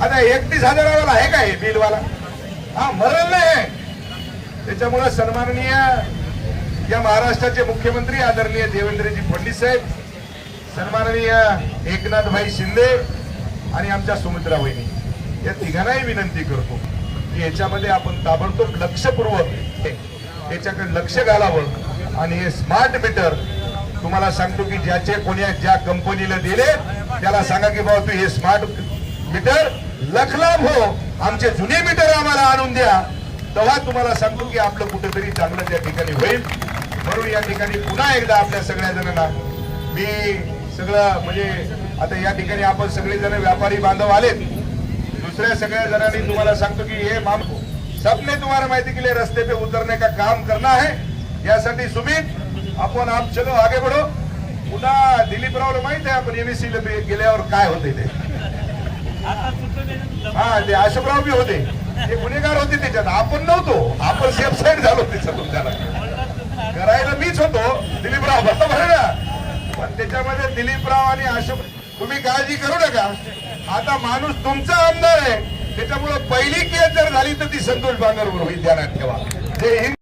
आता 31,000 आहे का हे बिलवाला? हा मरल नाही. त्याच्यामुळे सन्माननीय या महाराष्ट्राचे मुख्यमंत्री आदरणीय देवेंद्रजी फडणवीस साहेब, सन्माननीय एकनाथभाई शिंदे आणि आमच्या सुमित्रा वहिनी या तिघांनाही विनंती करतो की याच्यामध्ये आपण ताबडतोब लक्षपूर्वक याच्याकडे लक्ष घालावं आणि हे स्मार्ट मीटर तुम्हाला सांगतो की ज्याचे कोणी ज्या कंपनीला दिले त्याला सांगा की बाबा तू हे स्मार्ट मीटर लखलाभ हो, आमचे जुने मीटर आम्हाला आणून द्या, तेव्हा तुम्हाला सांगतो की आपलं कुठेतरी चांगलं त्या ठिकाणी होईल. म्हणून या ठिकाणी पुन्हा एकदा आपल्या सगळ्या जणांना मी सगळं म्हणजे आता या ठिकाणी आपण सगळेजण व्यापारी बांधव आलेत, दुसऱ्या सगळ्या जणांनी तुम्हाला सांगतो की हे मामको सबने तुम्हाला माहिती के लिए रस्ते पे उतरने का काम करना है. यासाठी सुमित आपण आप चलो आगे बढ़ो. पुन्हा दिलीपरावला माहित आहे आपण एमएससी गेल्यावर काय होते ते. हा ते अशोकराव बी होते, ते गुन्हेगार होते त्याच्यात, आपण नव्हतो, आपण सेफ साईड झालो त्याच्यातून. त्याला करायला मीच होतो, दिलीपराव बरोबर आहे ना. पण त्याच्यामध्ये दिलीपराव आणि अशोक, तुम्ही काळजी करू नका, आता माणूस तुमचा आमदार आहे, त्याच्यामुळे पहिली केस जर झाली तर ती संतोष बांगरवर होईल, ध्यानात ठेवा. जय हिंद.